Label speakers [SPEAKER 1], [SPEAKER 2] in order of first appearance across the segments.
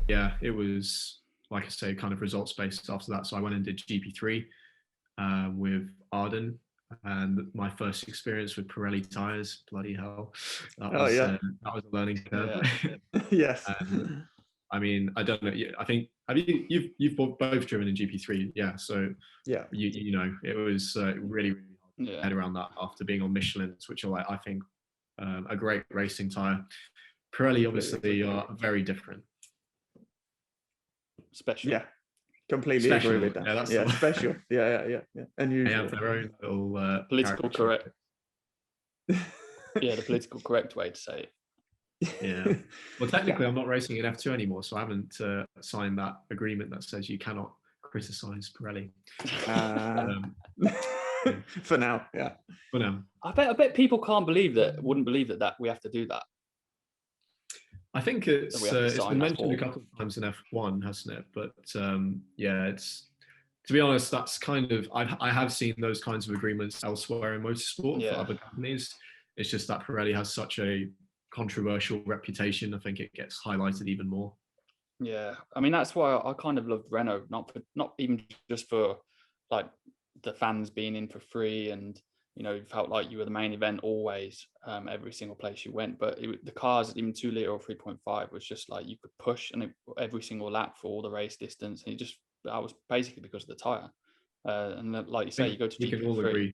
[SPEAKER 1] yeah, it was, like I say, kind of results based after that. So I went and did GP3 with Arden, and my first experience with Pirelli tyres. Bloody hell,
[SPEAKER 2] Oh yeah.
[SPEAKER 1] that was a learning curve.
[SPEAKER 3] Yeah.
[SPEAKER 2] Yes.
[SPEAKER 1] And I mean, I don't know. I think you've both driven in GP3, yeah. So
[SPEAKER 2] Yeah.
[SPEAKER 1] you know, it was really hard to
[SPEAKER 3] Yeah.
[SPEAKER 1] head around that after being on Michelin's, which are like, I think a great racing tyre. Pirelli obviously are very different.
[SPEAKER 3] Special.
[SPEAKER 2] Yeah. Completely
[SPEAKER 1] Special,
[SPEAKER 2] agree with that.
[SPEAKER 1] yeah, that's
[SPEAKER 2] Yeah,
[SPEAKER 1] the
[SPEAKER 2] special. Yeah.
[SPEAKER 1] They
[SPEAKER 2] Unusual.
[SPEAKER 1] have their own little
[SPEAKER 3] Political correct.
[SPEAKER 1] characteristics.
[SPEAKER 3] Yeah, the political correct way to say it.
[SPEAKER 1] Yeah. Well, technically, I'm not racing in F2 anymore, so I haven't signed that agreement that says you cannot criticize Pirelli.
[SPEAKER 2] For now, yeah.
[SPEAKER 1] For now,
[SPEAKER 3] I bet people wouldn't believe that we have to do that.
[SPEAKER 1] I think
[SPEAKER 3] That
[SPEAKER 1] it's
[SPEAKER 3] we have to
[SPEAKER 1] it's
[SPEAKER 3] sign
[SPEAKER 1] been
[SPEAKER 3] that
[SPEAKER 1] mentioned a
[SPEAKER 3] form.
[SPEAKER 1] couple of times in F1, hasn't it? But yeah, it's, to be honest, that's kind of, I have seen those kinds of agreements elsewhere in motorsport for
[SPEAKER 3] Yeah.
[SPEAKER 1] other companies. It's just that Pirelli has such a controversial reputation. I think it gets highlighted even more.
[SPEAKER 3] Yeah, I mean that's why I kind of loved Renault, not even just for like the fans being in for free, and you know, you felt like you were the main event always, every single place you went. But the cars, even 2 litre or 3.5, was just like you could push and every single lap for all the race distance, and that was basically because of the tire. And then, like you say, you go to
[SPEAKER 1] we can all
[SPEAKER 3] GP3.
[SPEAKER 1] agree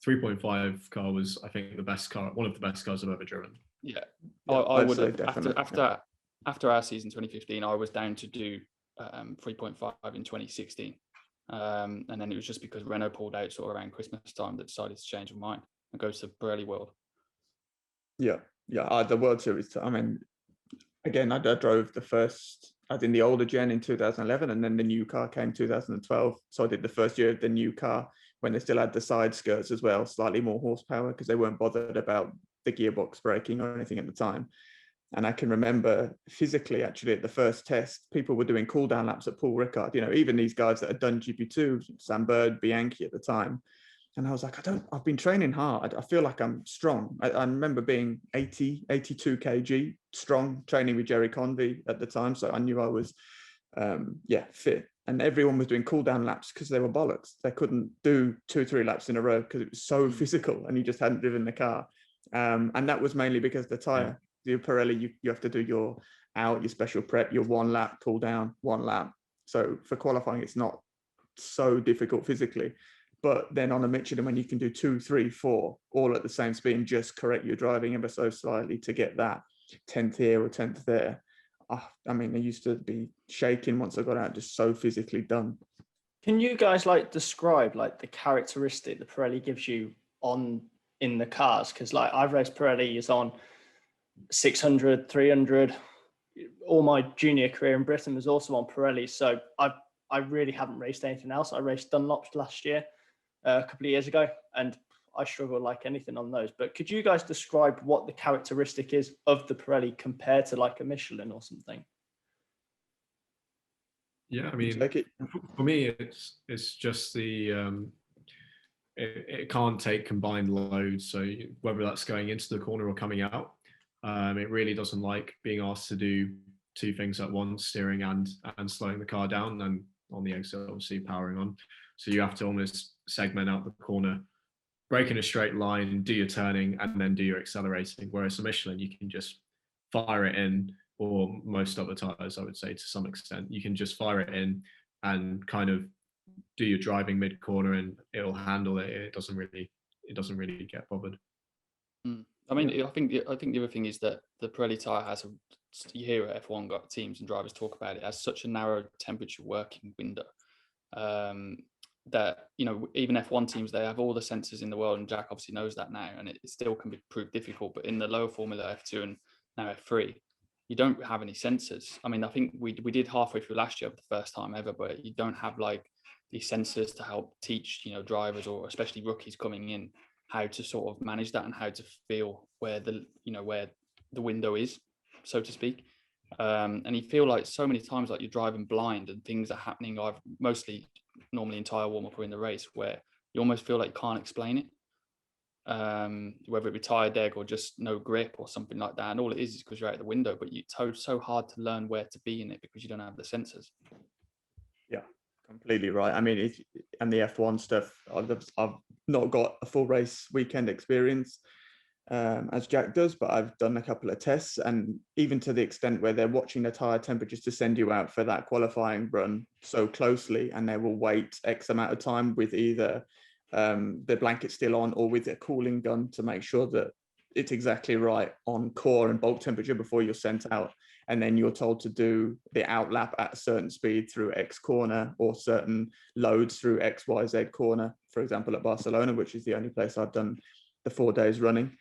[SPEAKER 1] 3.5 car was, I think, the best car, one of the best cars I've ever driven.
[SPEAKER 3] Yeah,
[SPEAKER 2] Yeah,
[SPEAKER 3] I
[SPEAKER 2] I'd
[SPEAKER 3] would
[SPEAKER 2] say
[SPEAKER 3] have
[SPEAKER 2] definitely,
[SPEAKER 3] after our season 2015, I was down to do 3.5 in 2016, and then it was just because Renault pulled out sort of around Christmas time that decided to change my mind and go to the Pirelli world.
[SPEAKER 2] Yeah. The World Series. I mean, again, I drove the first. I did the older gen in 2011, and then the new car came 2012. So I did the first year of the new car when they still had the side skirts as well, slightly more horsepower because they weren't bothered about the gearbox braking or anything at the time. And I can remember physically, actually, at the first test, people were doing cool down laps at Paul Ricard, you know, even these guys that had done GP2, Sam Bird, Bianchi at the time. And I was like, I've been training hard. I feel like I'm strong. I remember being 82 kg strong, training with Jerry Convey at the time. So I knew I was, fit. And everyone was doing cool down laps because they were bollocks. They couldn't do 2 or 3 laps in a row because it was so physical and you just hadn't driven the car. And that was mainly because the tire. The Pirelli, you have to do your special prep, your 1 lap, cool down, 1 lap. So for qualifying, it's not so difficult physically. But then on a Michelin, when you can do 2, 3, 4, all at the same speed and just correct your driving ever so slightly to get that 10th here or 10th there. I mean, I used to be shaking once I got out, just so physically done.
[SPEAKER 4] Can you guys like describe like the characteristic the Pirelli gives you in the cars? Because like I've raced Pirellis on 600, 300. All my junior career in Britain was also on Pirelli. So I really haven't raced anything else. I raced Dunlops last year, a couple of years ago, and I struggle like anything on those. But could you guys describe what the characteristic is of the Pirelli compared to like a Michelin or something?
[SPEAKER 1] Yeah, I mean, for me, it's just the it can't take combined loads. So whether that's going into the corner or coming out, it really doesn't like being asked to do 2 things at once, steering and slowing the car down, and on the exit, obviously powering on. So you have to almost segment out the corner, brake in a straight line, do your turning, and then do your accelerating. Whereas a Michelin, you can just fire it in, or most other tires, I would say, to some extent, you can just fire it in and kind of do your driving mid corner, and it'll handle it. It doesn't really get bothered.
[SPEAKER 3] I mean, I think the other thing is that the Pirelli tire has you hear F1 got teams and drivers talk about it, has such a narrow temperature working window, that, you know, even F1 teams, they have all the sensors in the world, and Jack obviously knows that now, and it still can be proved difficult. But in the lower Formula F2 and now F3, you don't have any sensors. I mean, I think we did halfway through last year for the first time ever, but you don't have like these sensors to help teach, you know, drivers or especially rookies coming in how to sort of manage that and how to feel where the window is, so to speak. And you feel like so many times like you're driving blind and things are happening. I've mostly normally in tire warm up or in the race where you almost feel like you can't explain it. whether it be tire deg or just no grip or something like that. And all it is because you're out the window, but it's so hard to learn where to be in it because you don't have the sensors.
[SPEAKER 2] Yeah, completely right. I mean, and the F1 stuff, I've not got a full race weekend experience as Jack does, but I've done a couple of tests, and even to the extent where they're watching the tire temperatures to send you out for that qualifying run so closely, and they will wait X amount of time with either the blanket still on or with a cooling gun to make sure that it's exactly right on core and bulk temperature before you're sent out. And then you're told to do the outlap at a certain speed through X corner or certain loads through XYZ corner, for example, at Barcelona, which is the only place I've done the 4 days running,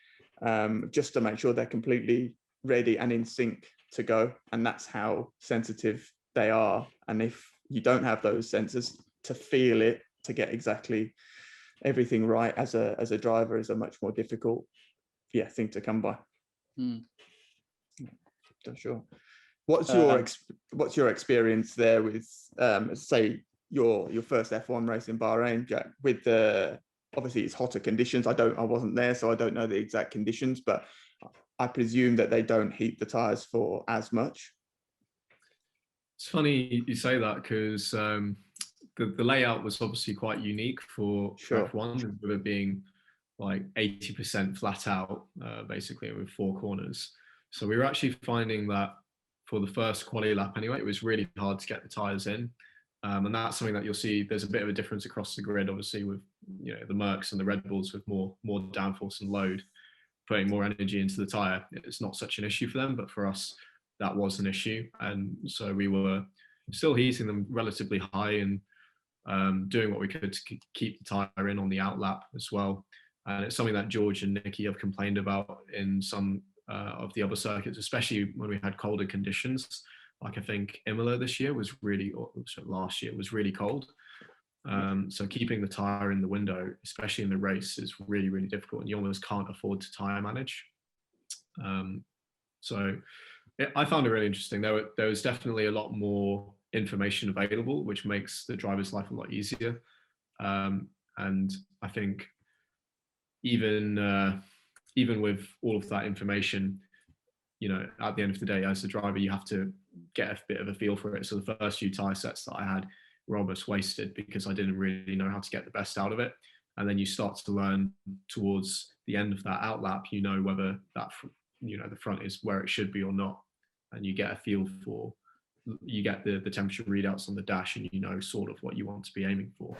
[SPEAKER 2] just to make sure they're completely ready and in sync to go. And that's how sensitive they are. And if you don't have those sensors, to feel it, to get exactly everything right as a driver is a much more difficult thing to come by. For sure. What's your experience there with say your first F1 race in Bahrain, Jack? With the, obviously it's hotter conditions. I wasn't there, so I don't know the exact conditions, but I presume that they don't heat the tires for as much.
[SPEAKER 1] It's funny you say that because the layout was obviously quite unique for F1, with it being like 80% flat out, basically, with 4 corners. So we were actually finding that for the first quali lap anyway, it was really hard to get the tyres in. And that's something that you'll see, there's a bit of a difference across the grid, obviously, with the Mercs and the Red Bulls with more downforce and load, putting more energy into the tyre. It's not such an issue for them, but for us, that was an issue. And so we were still heating them relatively high and doing what we could to keep the tyre in on the outlap as well. And it's something that George and Nicky have complained about in some of the other circuits, especially when we had colder conditions. Like I think Imola this year was really, or last year was really cold. So keeping the tyre in the window, especially in the race, is really, really difficult, and you almost can't afford to tyre manage. I found it really interesting. There was definitely a lot more information available, which makes the driver's life a lot easier. And I think even with all of that information, at the end of the day, as a driver, you have to get a bit of a feel for it. So the first few tyre sets that I had were almost wasted because I didn't really know how to get the best out of it. And then you start to learn towards the end of that outlap, whether that, the front is where it should be or not. And you get a feel for, you get the temperature readouts on the dash, and sort of what you want to be aiming for.